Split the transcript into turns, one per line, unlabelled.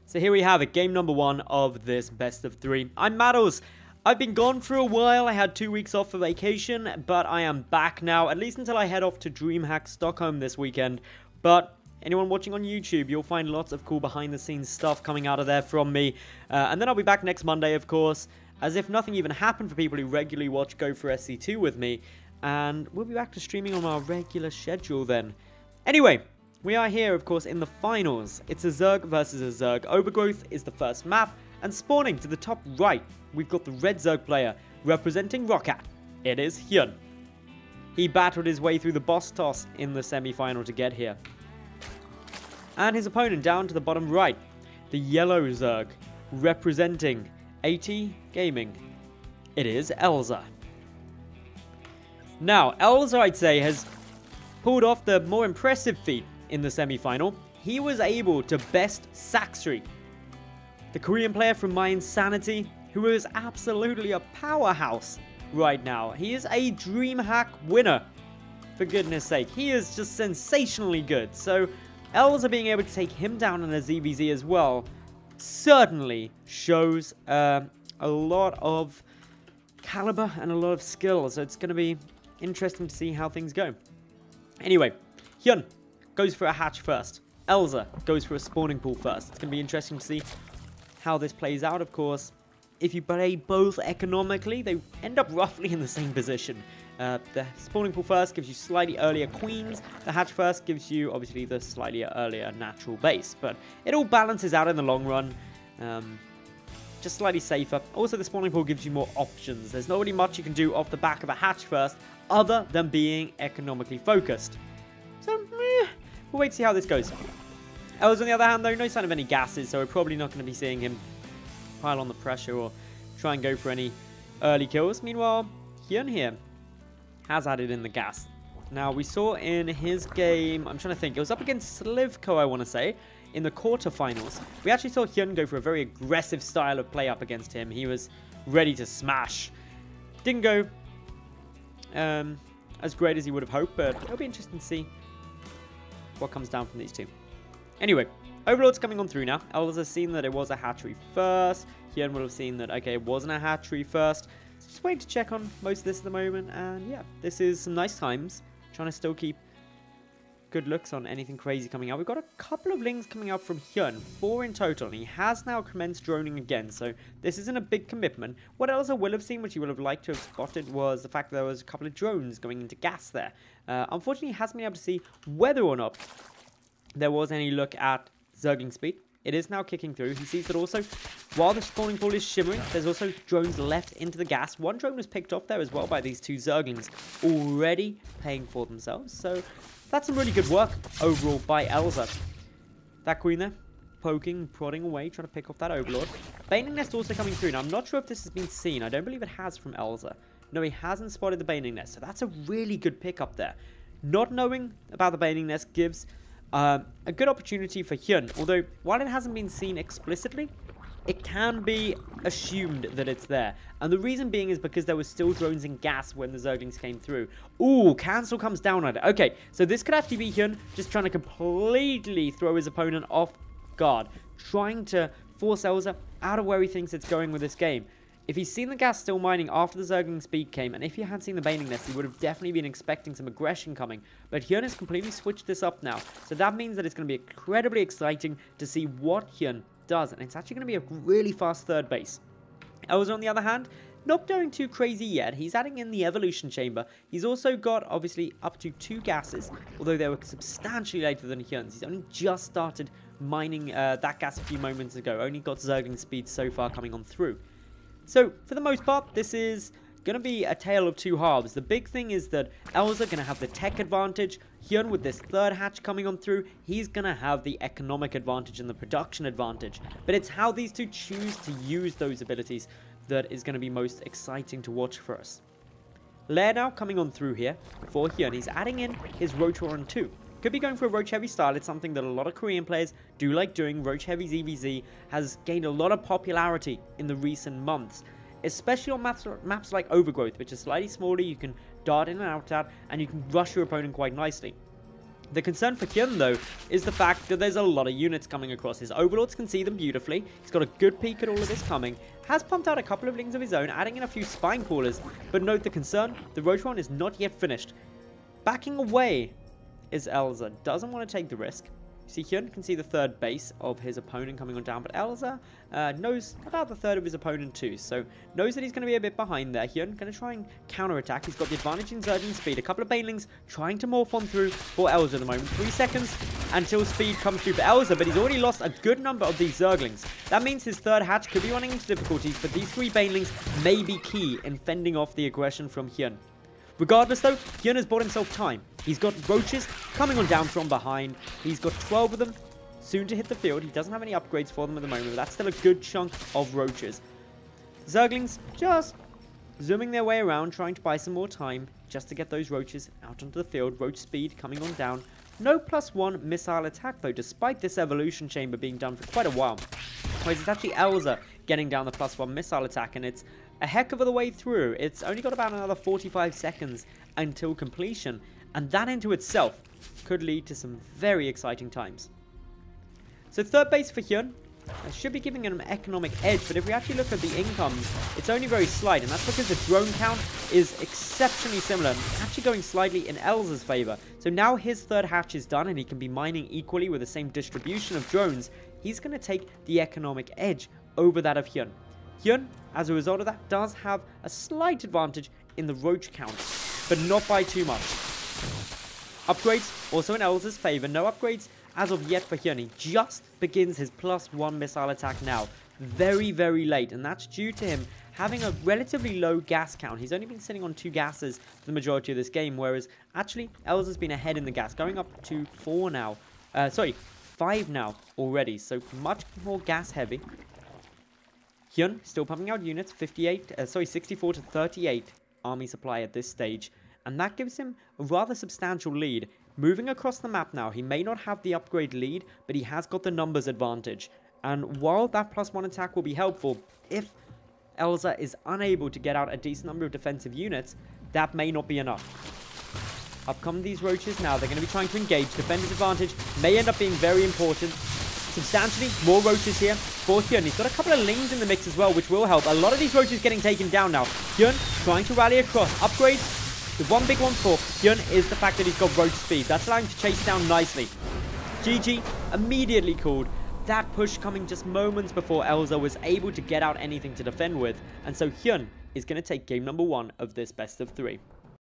So here we have it, game number 1 of this best of 3. I'm Madals. I've been gone for a while. I had 2 weeks off for vacation, but I am back now, at least until I head off to DreamHack Stockholm this weekend. But anyone watching on YouTube, you'll find lots of cool behind-the-scenes stuff coming out of there from me. And then I'll be back next Monday, of course, as if nothing even happened for people who regularly watch Go for SC2 with me. And we'll be back to streaming on our regular schedule then. Anyway, we are here, of course, in the finals. It's a Zerg versus a Zerg. Overgrowth is the first map, and spawning to the top right, we've got the red Zerg player representing Roccat. It is HyuN. He battled his way through the boss toss in the semi-final to get here. And his opponent down to the bottom right, the yellow Zerg, representing HyuN Gaming. It is Elazer. Now, Elazer, I'd say, has pulled off the more impressive feat in the semi-final. He was able to best Saxry, the Korean player from My Insanity, who is absolutely a powerhouse right now. He is a DreamHack winner, for goodness sake. He is just sensationally good. So, Elazer being able to take him down in a ZvZ as well certainly shows a lot of caliber and a lot of skill. So, it's going to be interesting to see how things go. Anyway, HyuN goes for a hatch first. Elazer goes for a spawning pool first. It's going to be interesting to see how this plays out, of course. If you play both economically, they end up roughly in the same position. The spawning pool first gives you slightly earlier queens. The hatch first gives you, obviously, the slightly earlier natural base. But it all balances out in the long run. Just slightly safer. Also, the spawning pool gives you more options. There's not really much you can do off the back of a hatch first, other than being economically focused. So, we'll wait to see how this goes. Elazer, on the other hand, though, no sign of any gases, so we're probably not going to be seeing him pile on the pressure or try and go for any early kills. Meanwhile, HyuN here has added in the gas. Now, we saw in his game, I'm trying to think, it was up against Slivko, I want to say, in the quarterfinals. We actually saw HyuN go for a very aggressive style of play up against him. He was ready to smash. Didn't go as great as he would have hoped, but it'll be interesting to see what comes down from these two. Anyway, Overlord's coming on through now. Elazer's seen that it was a hatchery first. HyuN will have seen that, okay, it wasn't a hatchery first. So just waiting to check on most of this at the moment. And yeah, this is some nice times. Trying to still keep good looks on anything crazy coming out. We've got a couple of links coming out from HyuN, 4 in total, and he has now commenced droning again, so this isn't a big commitment. What Elazer will have seen, which he would have liked to have spotted, was the fact that there was a couple of drones going into gas there. Unfortunately, he hasn't been able to see whether or not there was any look at zergling speed. It is now kicking through. He sees that also, while the spawning pool is shimmering, there's also drones left into the gas. One drone was picked off there as well by these two zerglings, already paying for themselves, so that's some really good work overall by Elazer. That queen there, poking, prodding away, trying to pick off that overlord. Baning nest also coming through. Now, I'm not sure if this has been seen. I don't believe it has from Elazer. No, he hasn't spotted the baning nest, so that's a really good pick up there. Not knowing about the baning nest gives a good opportunity for HyuN, although while it hasn't been seen explicitly, it can be assumed that it's there. And the reason being is because there was still drones in gas when the zerglings came through. Ooh, cancel comes down on it. Okay, so this could actually be HyuN just trying to completely throw his opponent off guard, trying to force Elazer out of where he thinks it's going with this game. If he's seen the gas still mining after the zergling speed came, and if he had seen the baning nest, he would have definitely been expecting some aggression coming. But HyuN has completely switched this up now, so that means that it's going to be incredibly exciting to see what HyuN does, and it's actually going to be a really fast third base. Elazer, on the other hand, not going too crazy yet. He's adding in the evolution chamber. He's also got, obviously, up to 2 gases, although they were substantially later than HyuN's. He's only just started mining that gas a few moments ago. Only got zergling speed so far coming on through. So, for the most part, this is going to be a tale of two halves. The big thing is that Elazer going to have the tech advantage. HyuN, with this third hatch coming on through, he's going to have the economic advantage and the production advantage. But it's how these two choose to use those abilities that is going to be most exciting to watch for us. Lair now coming on through here for HyuN. He's adding in his Roach Warren 2. Could be going for a Roach Heavy style. It's something that a lot of Korean players do like doing. Roach Heavy ZvZ has gained a lot of popularity in the recent months, especially on maps like Overgrowth, which is slightly smaller. You can dart in and out at, and you can rush your opponent quite nicely. The concern for HyuN, though, is the fact that there's a lot of units coming across. His overlords can see them beautifully. He's got a good peek at all of this coming. Has pumped out a couple of lings of his own, adding in a few spine crawlers. But note the concern, the roach one is not yet finished. Backing away is Elazer. Doesn't want to take the risk. See, HyuN can see the third base of his opponent coming on down, but Elazer knows about the third of his opponent too, so knows that he's going to be a bit behind there. HyuN going to try and counterattack. He's got the advantage in surge and speed. A couple of banelings trying to morph on through for Elazer at the moment. 3 seconds until speed comes through for Elazer, but he's already lost a good number of these zerglings. That means his third hatch could be running into difficulties, but these 3 banelings may be key in fending off the aggression from HyuN. Regardless though, HyuN has bought himself time. He's got roaches coming on down from behind. He's got 12 of them soon to hit the field. He doesn't have any upgrades for them at the moment, but that's still a good chunk of roaches. Zerglings just zooming their way around, trying to buy some more time just to get those roaches out onto the field. Roach speed coming on down. No +1 missile attack though, despite this evolution chamber being done for quite a while. Whereas it's actually Elazer getting down the +1 missile attack, and it's a heck of a way through. It's only got about another 45 seconds until completion, and that into itself could lead to some very exciting times. So third base for HyuN should be giving him an economic edge, but if we actually look at the incomes, it's only very slight, and that's because the drone count is exceptionally similar, actually going slightly in Elazer's favor. So now his third hatch is done, and he can be mining equally with the same distribution of drones. He's going to take the economic edge over that of HyuN. HyuN, as a result of that, does have a slight advantage in the roach count, but not by too much. Upgrades also in Elazer's favor. No upgrades as of yet for HyuN. He just begins his +1 missile attack now. Very, very late, and that's due to him having a relatively low gas count. He's only been sitting on 2 gases for the majority of this game, whereas actually Elazer's been ahead in the gas, going up to 4 now. 5 now already, so much more gas heavy. HyuN still pumping out units, 64 to 38 army supply at this stage, and that gives him a rather substantial lead. Moving across the map now, he may not have the upgrade lead, but he has got the numbers advantage. And while that +1 attack will be helpful, if Elazer is unable to get out a decent number of defensive units, that may not be enough. Up come these roaches now. They're going to be trying to engage. Defender's advantage may end up being very important. Substantially more roaches here for HyuN. He's got a couple of lings in the mix as well, which will help. A lot of these roaches getting taken down now. HyuN trying to rally across. Upgrades. The one big one for HyuN is the fact that he's got roach speed. That's allowing him to chase down nicely. GG immediately called. That push coming just moments before Elazer was able to get out anything to defend with. And so HyuN is going to take game number 1 of this best of 3.